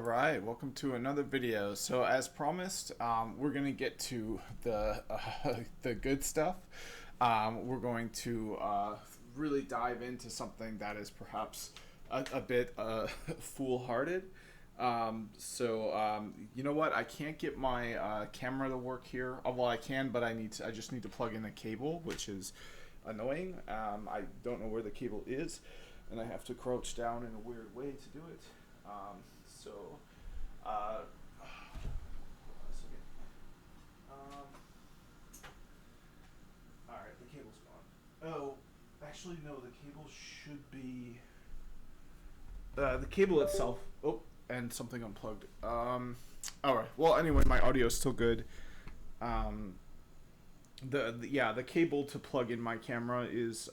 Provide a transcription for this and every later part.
Alright, welcome to another video. So as promised, we're going to get to the good stuff. We're going to really dive into something that is perhaps a bit foolhardy. You know what? I can't get my camera to work here. Well, I can, but I just need to plug in a cable, which is annoying. I don't know where the cable is, and I have to crouch down in a weird way to do it. Um, so, uh, Alright, the cable's gone. Oh, actually, no, the cable should be. The cable itself. Oh, and something unplugged. Alright, well, anyway, my audio is still good. Um, the cable to plug in my camera is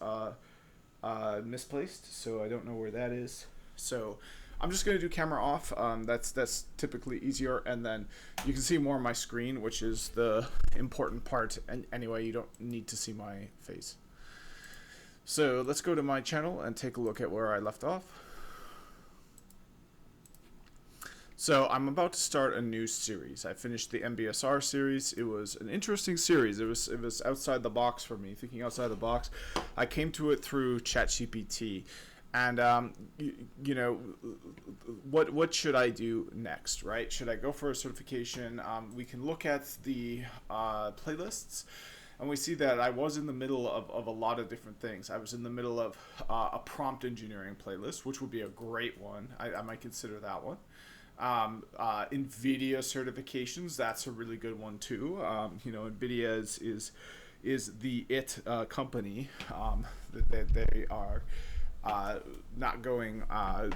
misplaced, so I don't know where that is. So I'm just gonna do camera off. That's typically easier, and then you can see more of my screen, which is the important part. And anyway, you don't need to see my face. So let's go to my channel and take a look at where I left off. So I'm about to start a new series. I finished the MBSR series. It was an interesting series. It was outside the box for me, thinking outside the box. I came to it through ChatGPT. And what should I do next, right? Should I go for a certification? We can look at the playlists, and we see that I was in the middle of a lot of different things. I was in the middle of a prompt engineering playlist, which would be a great one. I might consider that one. NVIDIA certifications, that's a really good one too. NVIDIA is the company that they are not going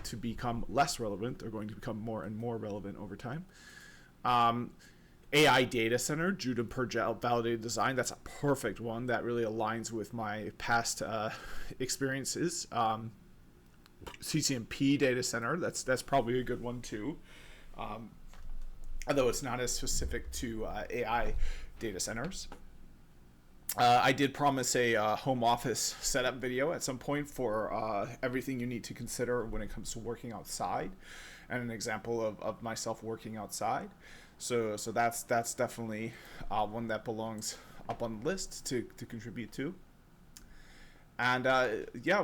to become less relevant. They're going to become more and more relevant over time. AI data center, Juniper validated design. That's a perfect one that really aligns with my past experiences. CCNP data center. That's probably a good one too. Although it's not as specific to AI data centers. I did promise a home office setup video at some point for everything you need to consider when it comes to working outside, and an example of myself working outside. So that's definitely one that belongs up on the list to contribute to. And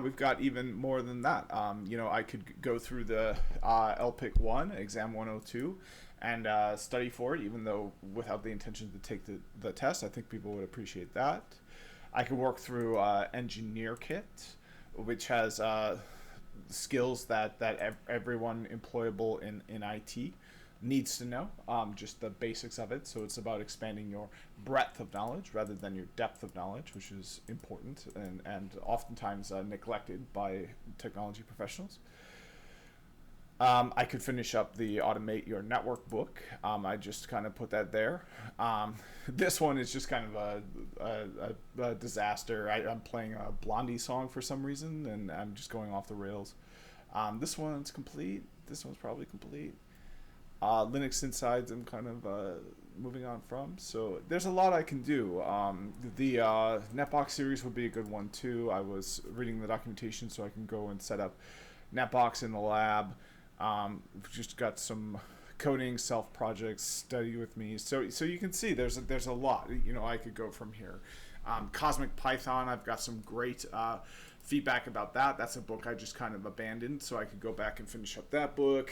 we've got even more than that. I could go through the LPIC 1, Exam 102, and study for it, even though without the intention to take the test. I think people would appreciate that. I could work through Engineer Kit, which has skills that everyone employable in IT needs to know, just the basics of it. So it's about expanding your breadth of knowledge rather than your depth of knowledge, which is important and oftentimes neglected by technology professionals. I could finish up the Automate Your Network book. I just kind of put that there. This one is just kind of a disaster. I'm playing a Blondie song for some reason, and I'm just going off the rails. This one's complete. This one's probably complete. Linux Insides I'm kind of moving on from. So there's a lot I can do. The NetBox series would be a good one too. I was reading the documentation so I can go and set up NetBox in the lab. We've just got some coding self projects study with me. So you can see there's a lot. I could go from here. Cosmic Python, I've got some great feedback about that. That's a book I just kind of abandoned, so I could go back and finish up that book.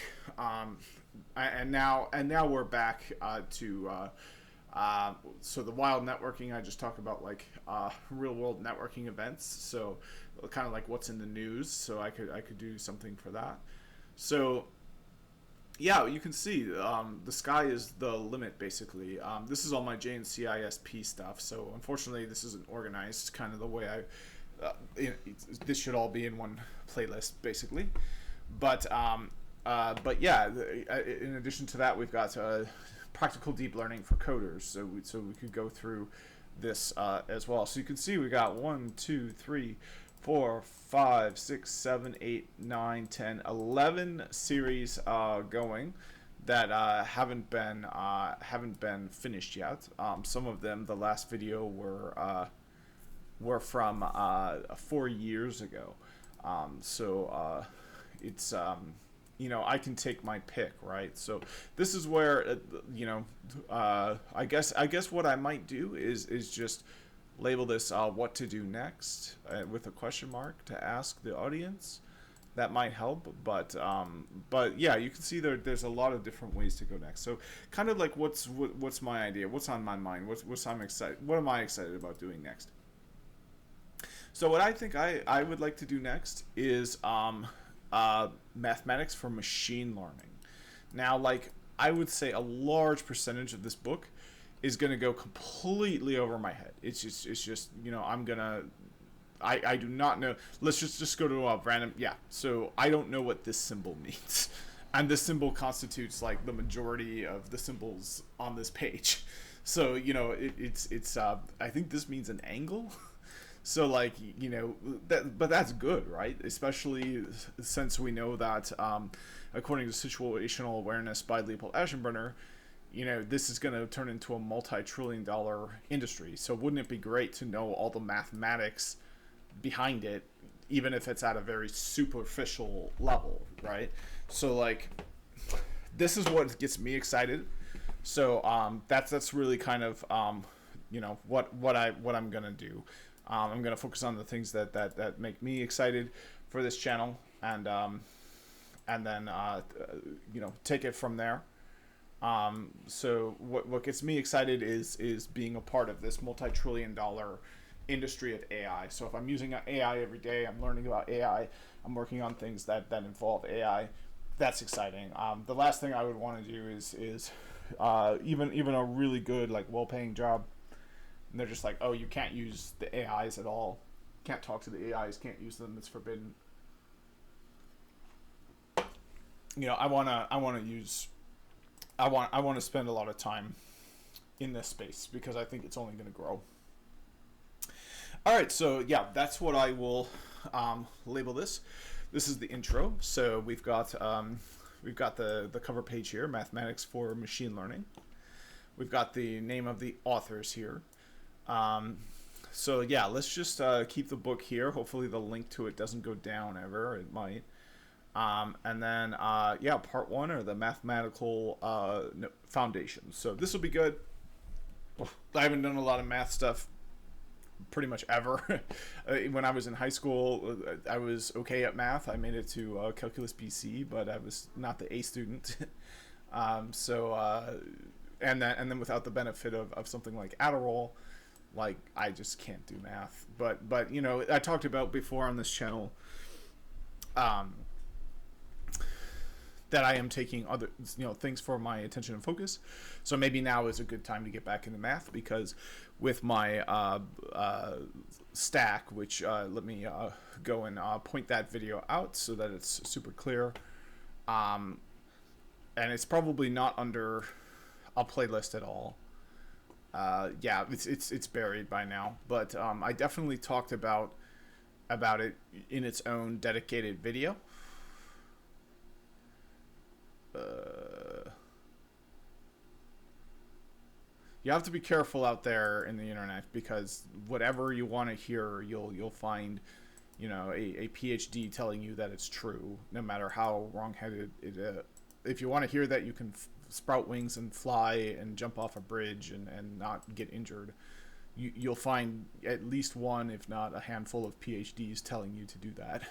And now we're back to so the wild networking. I just talk about like real world networking events. So kind of like what's in the news. So I could do something for that. So yeah, you can see the sky is the limit basically. This is all my JNC ISP stuff. So unfortunately, this isn't organized kind of the way this should all be in one playlist basically. But yeah, in addition to that, we've got practical deep learning for coders. So we could go through this as well. So you can see we got 1, 2, 3, 4, 5, 6, 7, 8, 9, 10, 11 series going that haven't been finished yet. Some of them, the last video were from 4 years ago. It's I can take my pick, right? So this is where I guess what I might do is just label this what to do next with a question mark to ask the audience. That might help, but yeah, you can see there's a lot of different ways to go next. So kind of like what's my idea, what's on my mind, what am I excited about doing next. So what I think I would like to do next is mathematics for machine learning. Now, like, I would say a large percentage of this book is going to go completely over my head. It's just I do not know. Let's just go to a random. Yeah. So I don't know what this symbol means, and this symbol constitutes like the majority of the symbols on this page. So it's I think this means an angle. So like but that's good, right? Especially since we know that according to situational awareness by Leopold Aschenbrenner, this is going to turn into a multi-trillion-dollar industry. So wouldn't it be great to know all the mathematics behind it, even if it's at a very superficial level, right? So like, this is what gets me excited. So that's really kind of what I'm gonna do. I'm gonna focus on the things that make me excited for this channel, and then take it from there. So what gets me excited is being a part of this multi-trillion-dollar industry of AI. So if I'm using AI every day, I'm learning about AI, I'm working on things that involve AI. That's exciting. The last thing I would want to do is even a really good, like, well-paying job, and they're just like, oh, you can't use the AIs at all, can't talk to the AIs, can't use them, it's forbidden. I want to spend a lot of time in this space because I think it's only going to grow. All right, so yeah, that's what I will label this. This is the intro. So we've got the cover page here, Mathematics for Machine Learning. We've got the name of the authors here. So yeah, let's just keep the book here. Hopefully the link to it doesn't go down ever. It might. And then part one are the mathematical foundations. So this will be good. I haven't done a lot of math stuff pretty much ever. When I was in high school, I was okay at math. I made it to Calculus BC, but I was not the A student. And then without the benefit of something like Adderall, like, I just can't do math. But I talked about before on this channel that I am taking other things for my attention and focus. So maybe now is a good time to get back into math, because with my stack, which let me go and point that video out so that it's super clear, and it's probably not under a playlist at all. Yeah, it's buried by now, but I definitely talked about it in its own dedicated video. You have to be careful out there in the internet, because whatever you want to hear, you'll find, a PhD telling you that it's true, no matter how wrong-headed it is. If you want to hear that you can sprout wings and fly and jump off a bridge and not get injured, you'll find at least one, if not a handful of PhDs telling you to do that.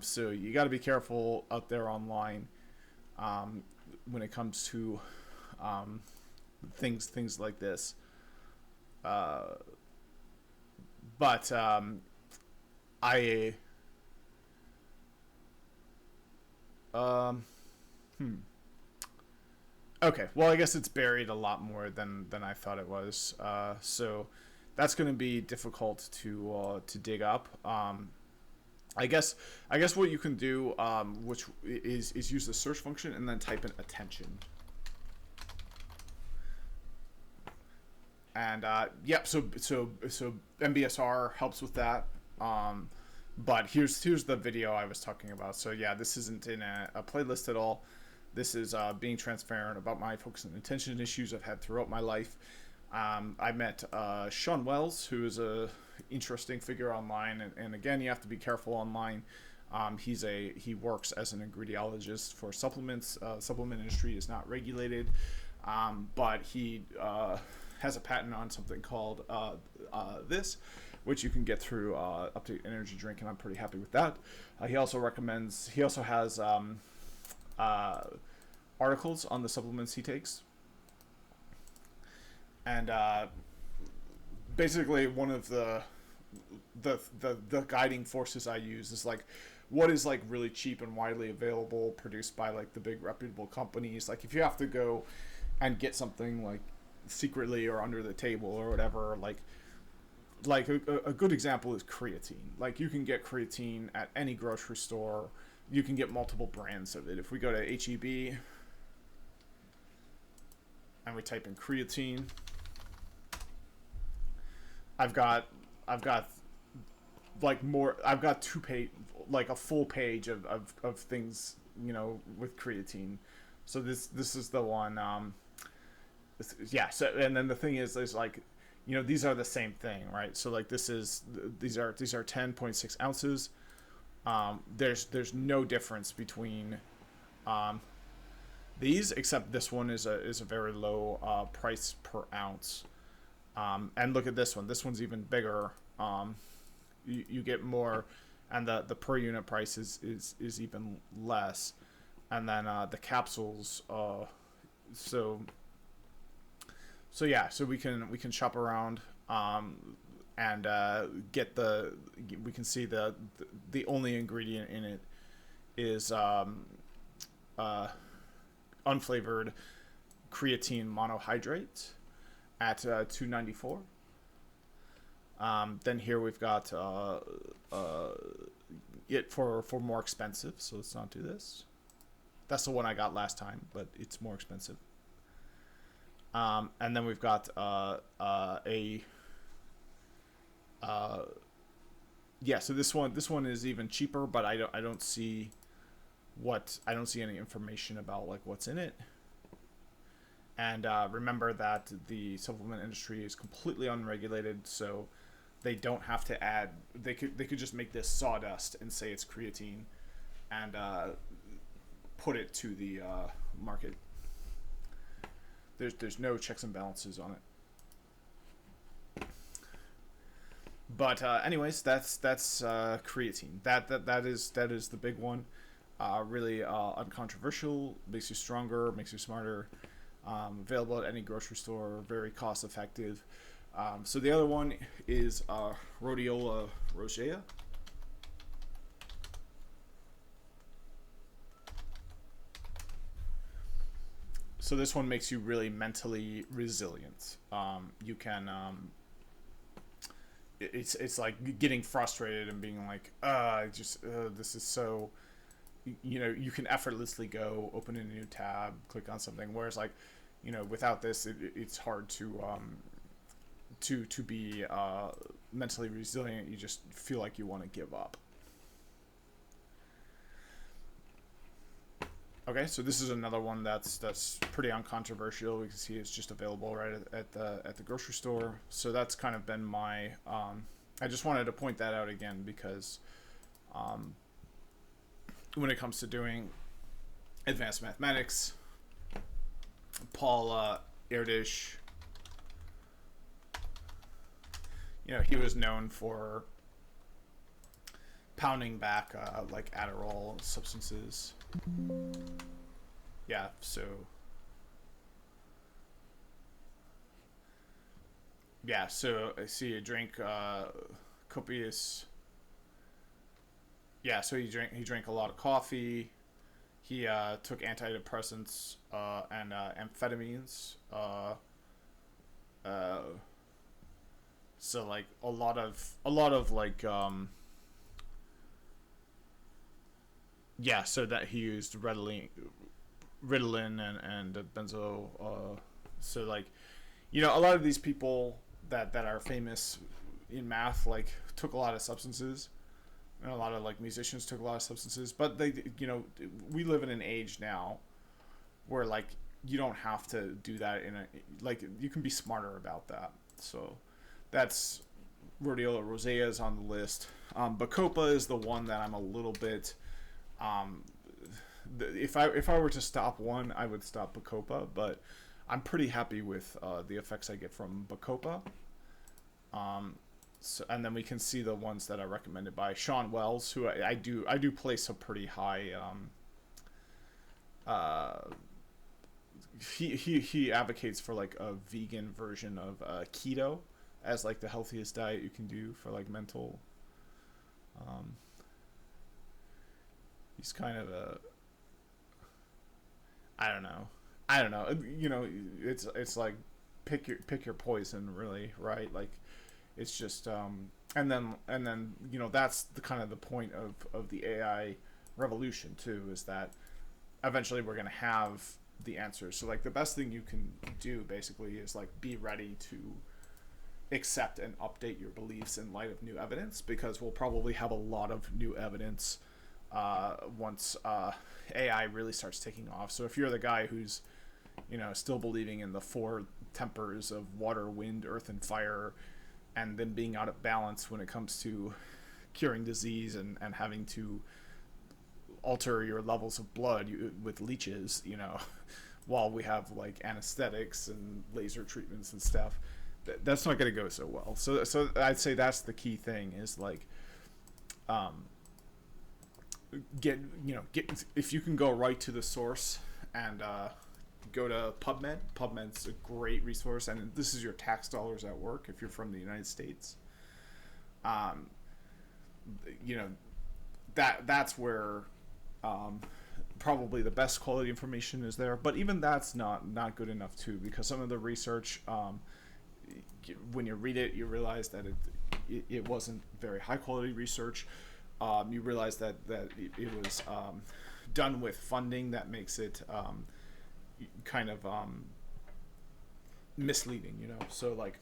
So you got to be careful out there online when it comes to things like this. Okay, well, I guess it's buried a lot more than I thought it was. So that's going to be difficult to dig up. I guess what you can do, which is use the search function and then type in attention. And so MBSR helps with that. But here's the video I was talking about. So yeah, this isn't in a playlist at all. This is being transparent about my focus and attention issues I've had throughout my life. I met Sean Wells, who is a interesting figure online, and again, you have to be careful online. He works as an ingrediologist for supplements. Supplement industry is not regulated, but he has a patent on something called this, which you can get through Update Energy Drink, and I'm pretty happy with that. He also recommends. He also has articles on the supplements he takes, and basically one of the guiding forces I use is like what is like really cheap and widely available, produced by like the big reputable companies. Like if you have to go and get something like secretly or under the table or whatever, like a good example is creatine. Like you can get creatine at any grocery store. You can get multiple brands of it. If we go to HEB and we type in creatine, I've got like more. I've got like a full page of things, you know, with creatine. So this is the one. Yeah. So and then the thing is, there's like, you know, these are the same thing, right? So like these are 10.6 ounces. There's no difference between these, except this one is a very low price per ounce. And look at this one. This one's even bigger. You get more, and the per unit price is even less. And then the capsules. So yeah. So we can shop around. And get we can see the only ingredient in it is unflavored creatine monohydrate at $2.94. Then here we've got it for more expensive, so let's not do this. That's the one I got last time, but it's more expensive. And then we've got yeah, so this one is even cheaper, but I don't see any information about like what's in it. And remember that the supplement industry is completely unregulated, so they don't have to add. They could just make this sawdust and say it's creatine, and put it to the market. There's no checks and balances on it. But anyways, that's creatine. That is the big one. Really uncontroversial. Makes you stronger. Makes you smarter. Available at any grocery store. Very cost effective. So the other one is Rhodiola rosea. So this one makes you really mentally resilient. You can. It's like getting frustrated and being like, this is so, you know, you can effortlessly go open a new tab, click on something. Whereas like, you know, without this, it's hard to be mentally resilient. You just feel like you want to give up. Okay, so this is another one that's pretty uncontroversial. We can see it's just available right at the grocery store. So that's kind of been my. I just wanted to point that out again because when it comes to doing advanced mathematics, Paul Erdős, you know, he was known for pounding back like Adderall substances. Yeah, so I see a drink copious. Yeah, so he drank a lot of coffee. He took antidepressants and amphetamines. So like a lot of like yeah, so that he used Ritalin and benzo. So like, you know, a lot of these people that are famous in math like took a lot of substances, and a lot of like musicians took a lot of substances. But they, you know, we live in an age now where like you don't have to do that in a, like, you can be smarter about that. So that's Rhodiola rosea is on the list. Bacopa is the one that I'm a little bit. Um, if I were to stop one, I would stop Bacopa, but I'm pretty happy with the effects I get from Bacopa. So, and then we can see the ones that are recommended by Sean Wells, who I do place a pretty high. Uh, he advocates for like a vegan version of keto as like the healthiest diet you can do for like mental. Um, he's kind of a. I don't know. You know, it's like pick your poison, really, right? Like, it's just and then you know that's the kind of the point of the AI revolution too, is that eventually we're gonna have the answers. So like the best thing you can do basically is like be ready to accept and update your beliefs in light of new evidence, because we'll probably have a lot of new evidence once AI really starts taking off. So if you're the guy who's, you know, still believing in the four tempers of water, wind, earth, and fire, and then being out of balance when it comes to curing disease and having to alter your levels of blood with leeches, you know, while we have like anesthetics and laser treatments and stuff, that's not going to go so well. So I'd say that's the key thing, is like, get if you can go right to the source and go to PubMed. PubMed's a great resource, and this is your tax dollars at work if you're from the United States. You know, that's where probably the best quality information is there. But even that's not good enough too, because some of the research, when you read it, you realize that it wasn't very high quality research. You realize that it was done with funding that makes it kind of misleading, you know. So like,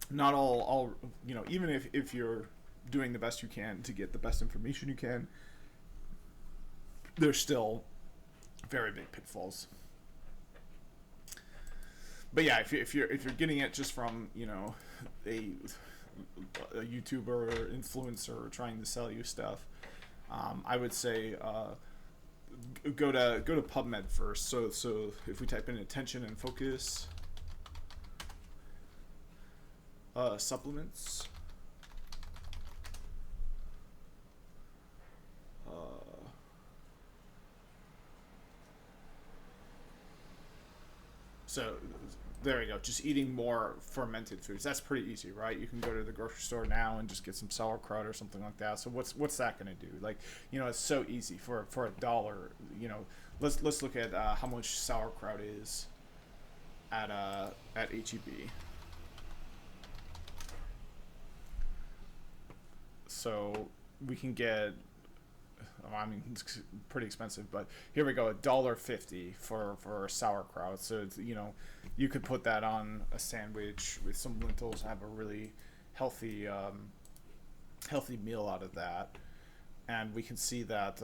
not all you know, even if you're doing the best you can to get the best information you can, there's still very big pitfalls. But yeah, if you're getting it just from, you know, a YouTuber or influencer trying to sell you stuff, I would say go to PubMed first. So if we type in attention and focus supplements, so there we go. Just eating more fermented foods. That's pretty easy, right? You can go to the grocery store now and just get some sauerkraut or something like that. So what's that going to do? Like, you know, it's so easy for $1. You know, let's look at how much sauerkraut is at HEB. So we can get. I mean, it's pretty expensive, but here we go, $1.50 for sauerkraut. So it's, you know, you could put that on a sandwich with some lentils, have a really healthy healthy meal out of that. And we can see that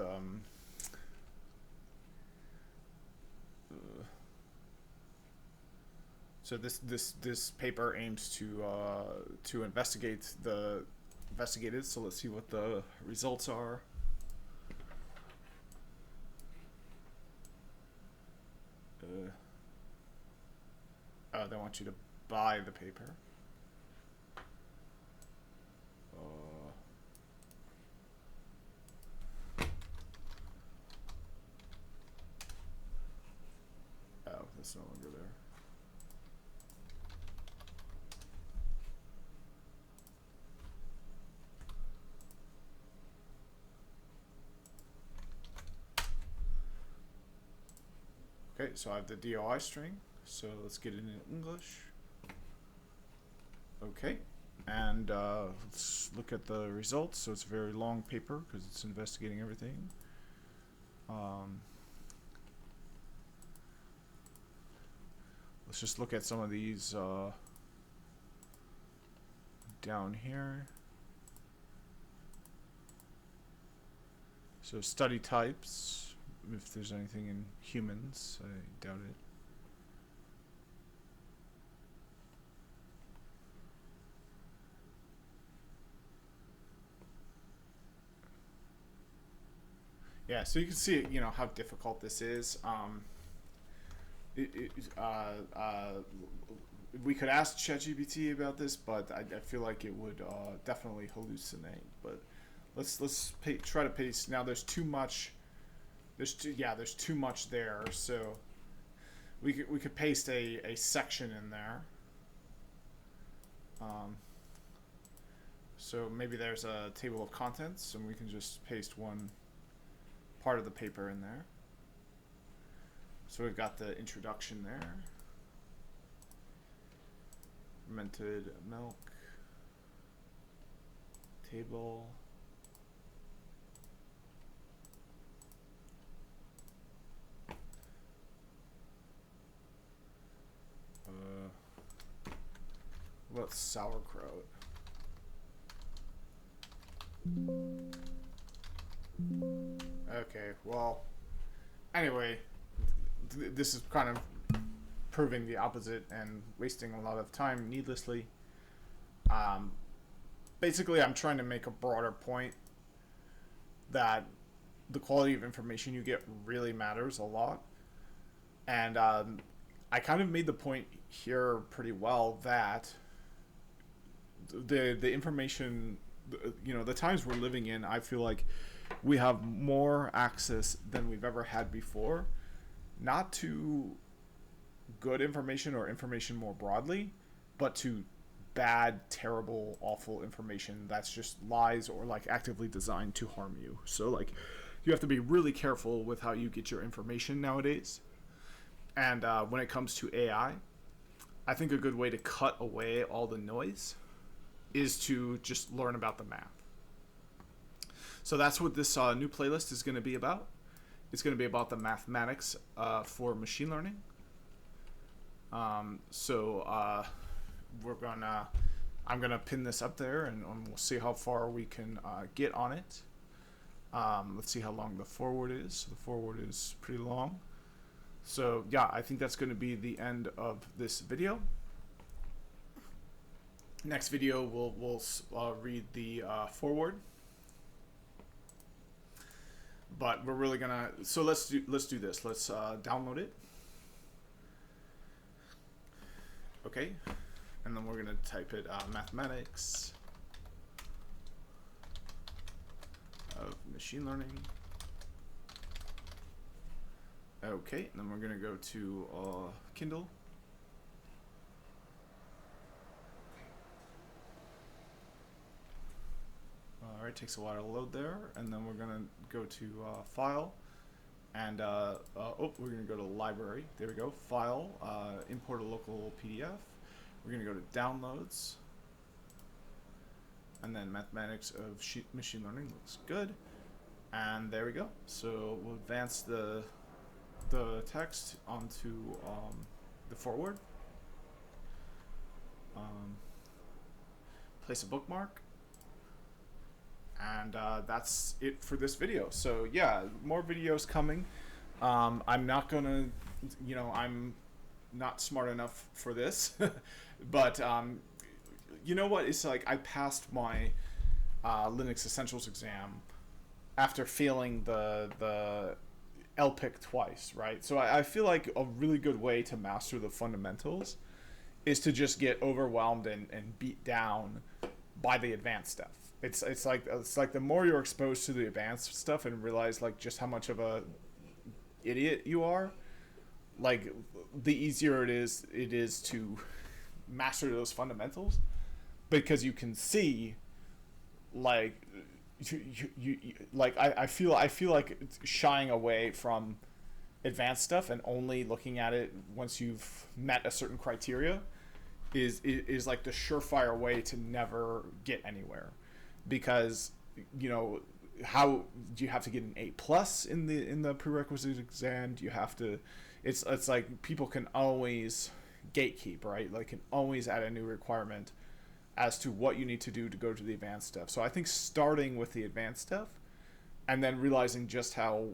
so this paper aims to investigate the investigated. So let's see what the results are. They want you to buy the paper. Oh, that's no longer there. Okay, so I have the DOI string. So let's get it in English. Okay, and let's look at the results. So it's a very long paper because it's investigating everything. Let's just look at some of these down here. So study types, if there's anything in humans, I doubt it. Yeah, so you can see, how difficult this is. It, it, we could ask ChatGPT about this, but I feel like it would definitely hallucinate. But try to paste. Now there's too much. There's too much there. So we could paste a section in there. Um, so maybe there's a table of contents, and we can just paste one part of the paper in there. So we've got the introduction there. Fermented milk. Table. What about sauerkraut? Okay, well, anyway, this is kind of proving the opposite and wasting a lot of time needlessly. Um, Basically, I'm trying to make a broader point that the quality of information you get really matters a lot. And I kind of made the point here pretty well that the information, the times we're living in, I feel like we have more access than we've ever had before, not to good information or information more broadly, but to bad, terrible, awful information that's just lies or like actively designed to harm you. So like you have to be really careful with how you get your information nowadays. And when it comes to AI, I think a good way to cut away all the noise is to just learn about the math. So that's what this new playlist is going to be about. It's going to be about the mathematics for machine learning. I'm gonna pin this up there, and we'll see how far we can get on it. Let's see how long the forward is. The forward is pretty long. So yeah, I think that's going to be the end of this video. Next video, we'll read the forward. But we're really gonna. So let's do this. Let's download it. Okay, and then we're gonna type it mathematics of machine learning. Okay, and then we're gonna go to Kindle. All right, takes a while to load there, and then we're gonna go to File, and we're gonna go to Library. There we go, File, import a local PDF. We're gonna go to Downloads, and then Mathematics of Machine Learning looks good, and there we go. So we'll advance the text onto the forward. Place a bookmark. And that's it for this video. So yeah, more videos coming. I'm not gonna, I'm not smart enough for this, but you know what? It's like I passed my Linux Essentials exam after failing the LPIC twice, right? So I feel like a really good way to master the fundamentals is to just get overwhelmed and beat down by the advanced stuff. It's like the more you're exposed to the advanced stuff and realize like just how much of a idiot you are, like the easier it is to master those fundamentals, because you can see like I feel like shying away from advanced stuff and only looking at it once you've met a certain criteria is like the surefire way to never get anywhere. Because how do you have to get an A+ in the prerequisite exam? Do you have to? It's like people can always gatekeep, right? Like can always add a new requirement as to what you need to do to go to the advanced stuff. So I think starting with the advanced stuff and then realizing just how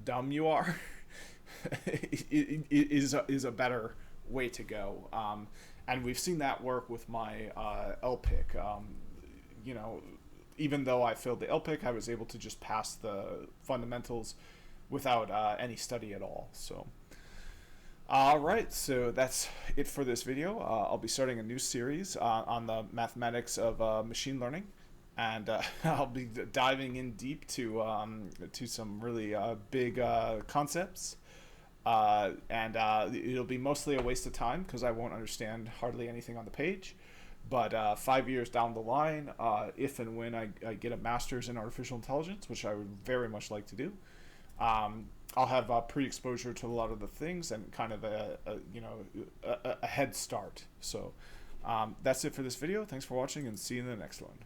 dumb you are is a better way to go. And we've seen that work with my LPIC. even though I failed the LPIC, I was able to just pass the fundamentals without any study at all. So, all right, so that's it for this video. I'll be starting a new series on the mathematics of machine learning, and I'll be diving in deep to some really big concepts. And it'll be mostly a waste of time because I won't understand hardly anything on the page. But 5 years down the line, if and when I get a master's in artificial intelligence, which I would very much like to do, I'll have pre-exposure to a lot of the things and kind of a head start. So that's it for this video. Thanks for watching, and see you in the next one.